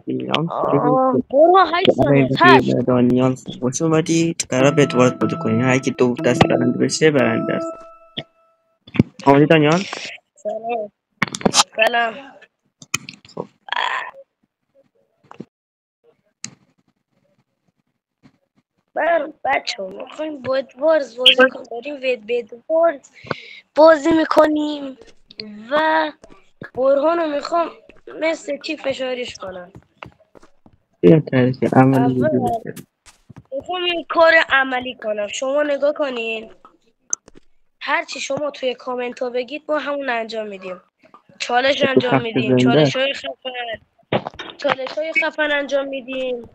نیانس برو 8 ثانیه توی هشت. مدال نیانس خوش اومدید. قرار به ادوارد بازی کنیم. هر کی دو دست برنده بشه برنده است. آمدی دانیال؟ سلام سلام. خب بچه ها میخوایم با ادوارز بازی کنیم، داریم به ادوارز بازی میکنیم و برهان رو میخوام مثل چی فشاریش کنم. بیا تعریف عملی اول وجود داره. میخوام این کار عملی کنم. شما نگاه کنین، هرچی شما توی کامنت ها بگید ما همون انجام میدیم. چالش تو انجام تخت میدیم، زنده چالش های خفن انجام میدیم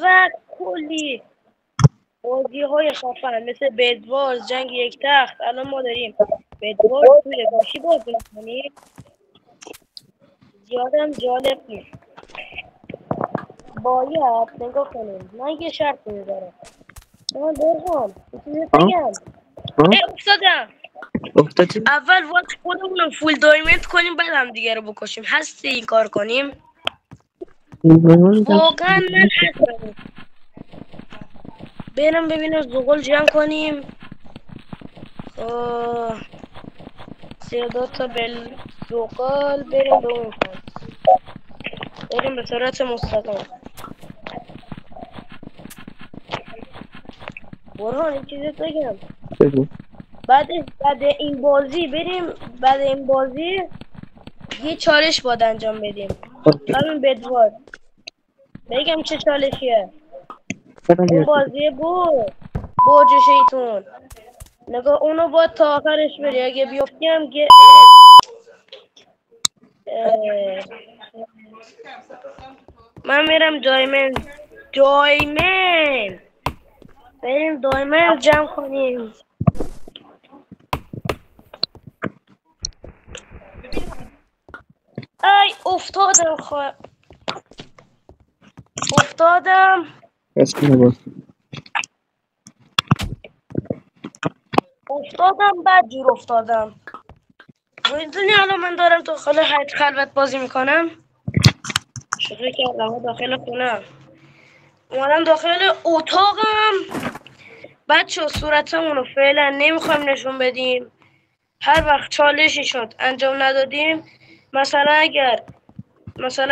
و کلی بازی های خفن مثل بدوارز، جنگ یک تخت. الان ما داریم بدوارز توی گوشی بازی میکنیم. زیادم جالب نیست. باید نگاه کنیم. من یه شرط میذارم. من برهان چیزی ها بگم. ها افتادم. افتادی؟ اول وقت خودمون رو فول دایمنت کنیم، بعد هم دیگه رو بکشیم. هستی این کار کنیم؟ واقعا من هستم. برم ببینم زغال جمع کنیم. 32 تا زغال بریم به اون کن. بریم به صورت مستقیم. برهان این چیزی بگم. بگو. بعد این بازی بریم، بعد این بازی یه چالش باید انجام بدیم. اوکی. همین بدوار بگم چه چالشیه. بدم اون بیاد تو. بازی برج شیطون. نگاه اونو باید تا آخرش بری. اگه بیفتی هم من میرم دایمن بریم دایمن جمع کنیم. ای افتادم. بس کنه باز. بعد جور افتادم. میدونی الان من دارم داخل حیط خلوت بازی میکنم. شوخی کردم داخل خونم. اومدم داخل اتاقم. بچه صورتمون رو فعلا نمیخوایم نشون بدیم. هر وقت چالشی شد انجام ندادیم، مثلا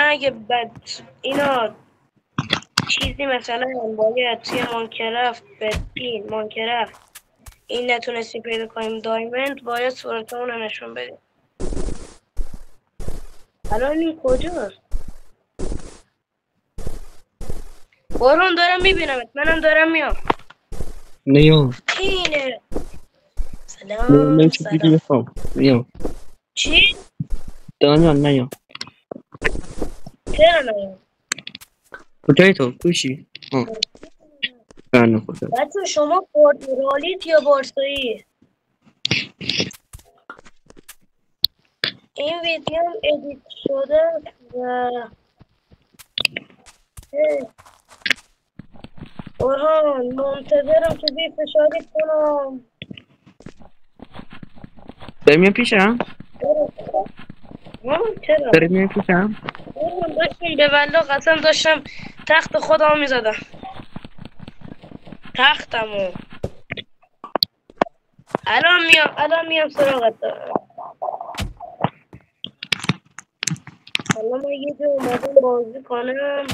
اگه اینا چیزی مثلا باید توی مانکرافت بدین، مانکرافت این نتونستیم پیدا کنیم دایموند، باید صورتمون رو نشون بدیم. الان این کجاست؟ برون دارم میبینمت. منم دارم میام. نیام. اینه. من سلام چه دیگه سلام. میخوام. نیام. چی؟ دانیال نیام. چرا نیام؟ کجایی تو؟ کوشی؟ بنده خدا. بچه شما پرتغالیت یا بارسایی؟ این ویدیو ادیت شده و برهان منتظرم که بی فشاری کنم. داری میام پیشم؟ چرا؟ داری میام پیشم؟ داشتم به والله قسم داشتم تخت خودم میزدم. تختمو الان میام سراغت. الان من یه جا اومدم بازی کنم.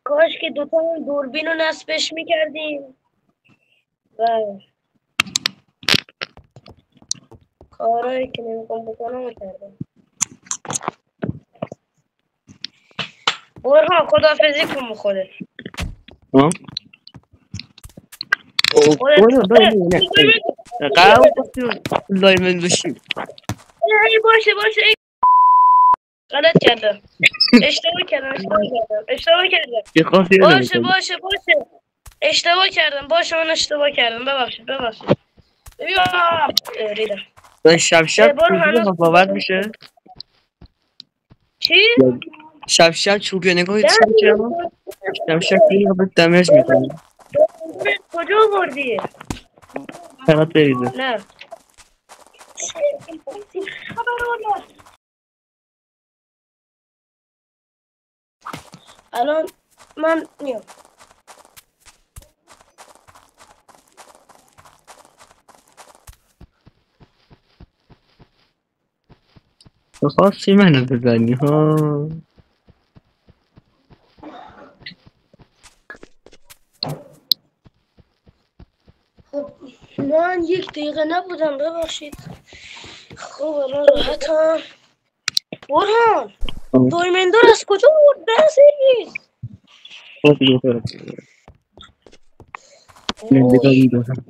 کاش که دوتا دوربین رو نصبش میکردیم و کارهایی که نمیخوام بکنم رو کردم. برهان خداحافظی کن با خودت. ها؟ اوه برو دایی نه. قرار بستی لایمن بشیم. باشه غلط کردم. اشتباه کردم. بخواستی ادامه کنی. باشه اشتباه کردم. من اشتباه کردم. ببخشید. بیا ریدم. دایی شب برو چوبی هنوز باور میشه؟ چی؟ شب چوبی نگاه چی میشه؟ شب خیلی به دمج میکنه. کجا بردی؟ فقط بریزه. نه خبر الان من میام. تو خواستی منو بزنی ها. خب من 1 دقیقه نبودم ببخشید. خب الان راحتم. برهان دایمندار از کجا آورد؟ ده سرویس. خب دیگه تو نمیدونی دارم.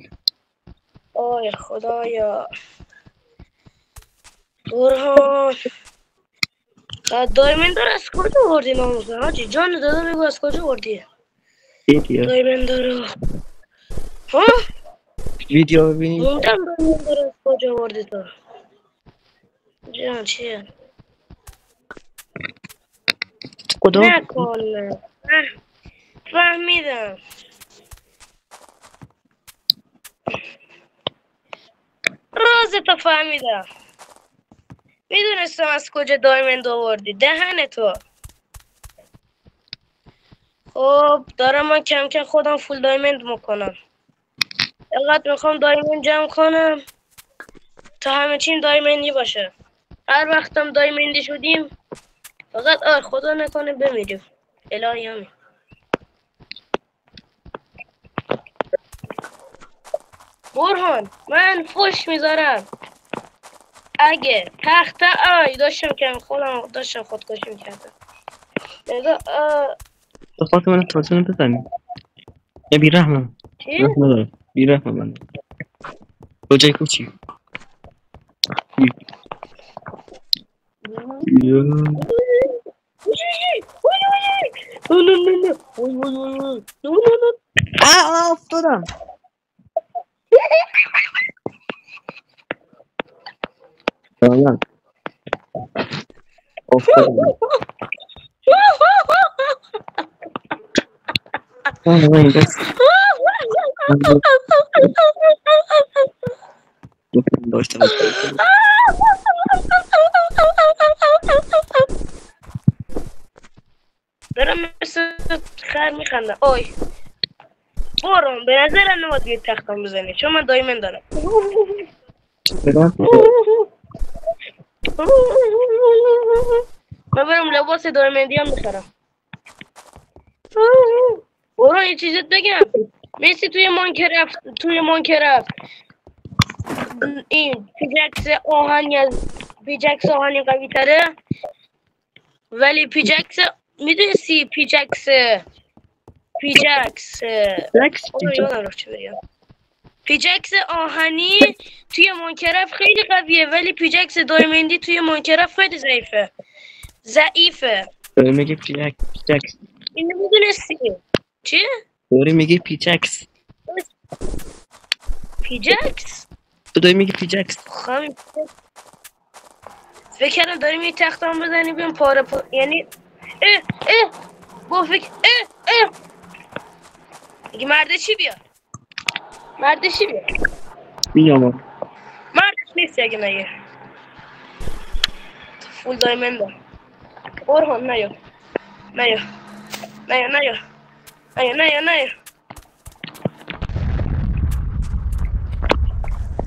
آی خدایا برهان دایمندار از کجا آوردی ناموسن حاجی؟ جان دادا بگو از کجا آوردی ویدیو دایمندارو؟ ها؟ ویدیو ببینید. موندم دایمندار از کجا آوردی تو؟ جان چیه؟ کدوم نکن. فهمیدم. رازتو فهمیدم. میدونستم از کجا دایمند آوردی. دهن تو. خب دارم من کم کم خودم فول دایمند میکنم. اینقدر میخوام دایمند جمع کنم تا همه چیم دایمندی باشه. هر وقتم دایمندی شدیم فقط خدا نکنه بمیریم. الهی همین. برهان من فوش میذارم اگه تخت داشتم خودکشی میکردم. نگاه تو خواست من تازه بزنی. یه بیرحمم. چی؟ رحم ندارم. بیرحمم من. روجای کوچی. افتادم. افتادم. این دست داشتم. دارم مثل خر میخندم. آی برام به نظرم نباید یه تختم بزنی چون من دایمن دارم. من برم لباس دایمندی هم میخرم. برو یه چیزت بگم. مثل توی مانکرافت این پیجکس آهنی قوی تره ولی میدونستی پیجکس یادم رفت چه بگم. پیجکس آهنی توی مانکرافت خیلی قویه ولی پیجکس دایمندی توی مانکرافت خیلی ضعیفه. داری میگه پیچکس. اینو میدونستی؟ چی؟ داری میگه پیچکس. پیجکس؟ تو داری میگه پیچکس. فکر کردم داریم یه تختم بزنی بیم یعنی با فکر اگه مرده چی بیاد؟ میام. مردش نیستی اگه مگه فول دایمند دار. برهان نیا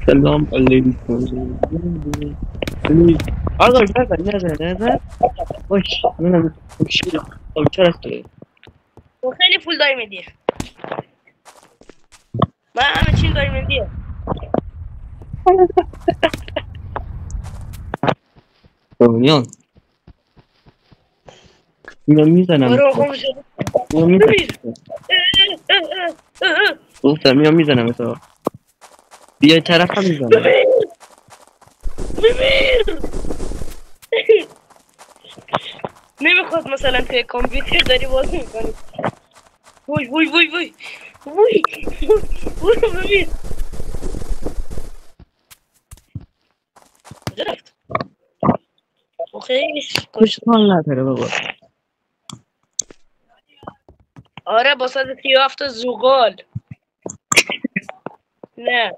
سلام علیکم. آقا نزن. باش منم چرا است؟ تو خیلی فول دایمندیه. من همه چین دایمندیه. میام میزنم. برو خوب شد. گفتم میزنم تو. بیا طرف هم میزنم. بمیر. نمیخواد مثلا توی کامپیوتر داری بازی میکنی. وای برو بمیر. کجا رفت؟ خیلی خوشحال نداره بابا. آره با 137 زغال. نه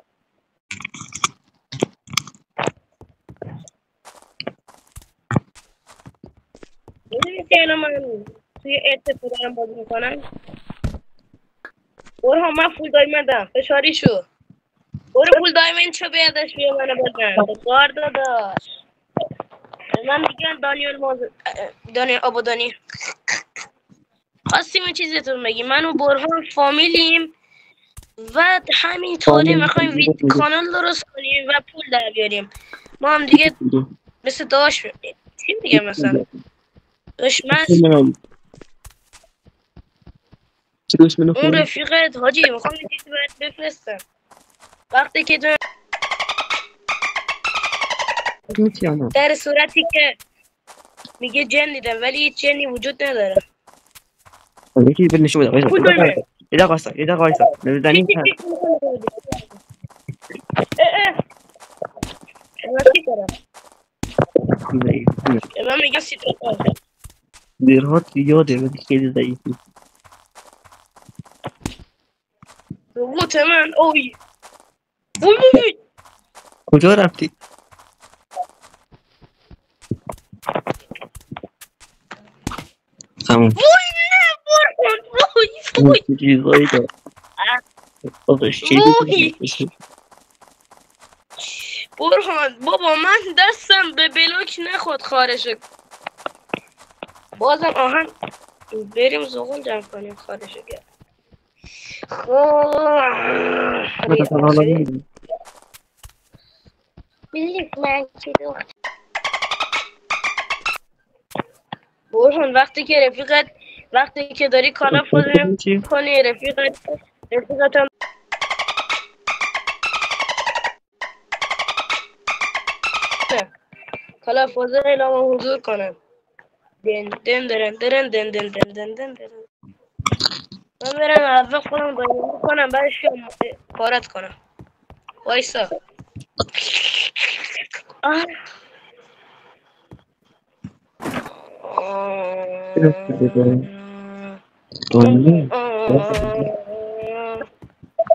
میدونی که الان من توی ارتفاع دارم بازی میکنم. برو من فول دایمندم فشاری شو. برو فول دایمند شو بیادش بیا منو بزن بگار داداش. به من میگن دانیال آبادانی. خواستیم یه چیزتون بگیم من و برهان فامیلیم و همینطوری میخوایم کانال درست کنیم و پول در بیاریم. ما هم دیگه مثل داش چی میگم مثلا دشمن اون رفیقت حاجی میخوام یه چیزی برات بفرستم. وقتی که در صورتی که میگه جن دیدم ولی هیچ جنی وجود نداره. یکی نشون بده یه دقیقه وایسا نمیدنی چی کنم؟ من میگم سیترا دیرهات یاده ولی خیلی ضعیفی روبوت من اوی اوی کجا رفتی؟ تموم وای نه برخون وای چیزایی دار برهان بابا من دستم به بلوک نخود خارشه. بازم آهن بریم زغال جمع کنیم خارشه گرد. برهان وقتی که داری کالا فوزه کنی رفیقت هم کالا فوزه اعلام حضور کنم. دن دن درن درن دن دن دن دن دن دن. من برم اول خودم دایمی کنم بعدش پارت کنم. وایسا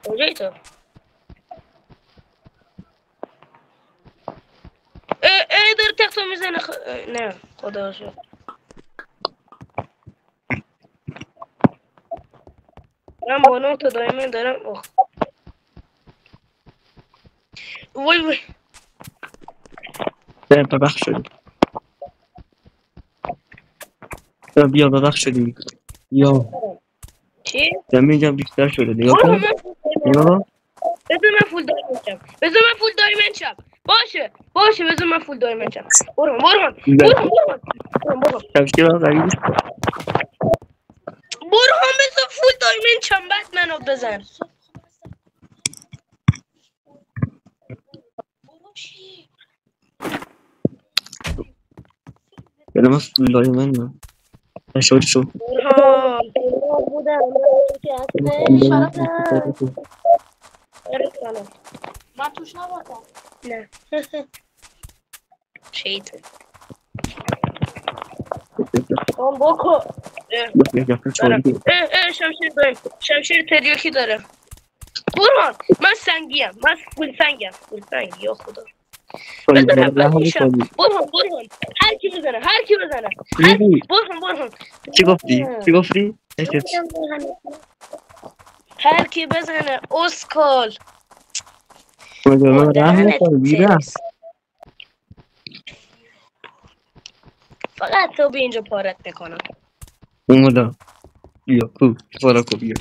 کجایی تو؟ داره تختو میزنه نه خدا شد. من بالا تو دایمی دارم وای ببخش شدی بیا ببخش شدی یا چی؟ زمین جم بیشتر شده نگاه کن بذار من فول دایمند شم باشه بذار من فول دایمند شم برهان بذار فول دایمند شم بعد منو بزن. یعنی من فول دایمند نشوری شو من توش نبردم نه شیطه بکن شمشیر تریاکی داره. برهان من سنگیم من فول سنگ یا خدا بزنم بعد میشم. برهان هر کی بزنه برهان چی گفتی؟ هر کی بزنه اسکال من رحم نکنم فقط تو به اینجا پارت میکنم. اومدم بیا کو فارکو بیا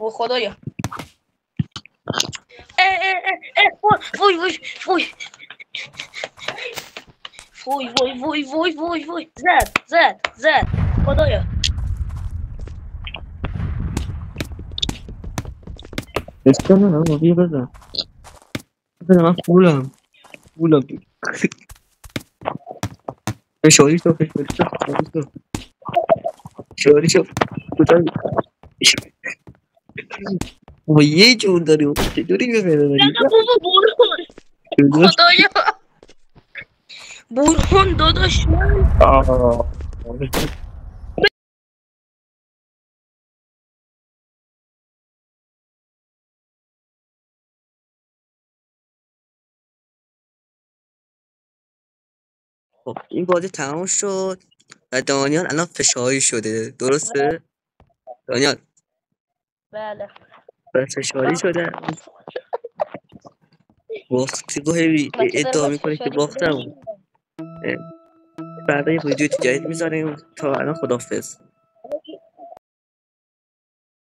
او خدایا وای زد خدایا اسکنه بیا بزن من فولم فشاری شو کجایی و یه جور داری چطوری ببینه خدایا برهان داداش خب این بازی تمام شد و دانیال الان فشاری شده، درسته؟ دانیال بله فشاری شده، باختی و هی من که دارم ادعا از میکنه که فشاری باختم. فردا یه ویدیو جدید میذاریم. تا الان خدافظ.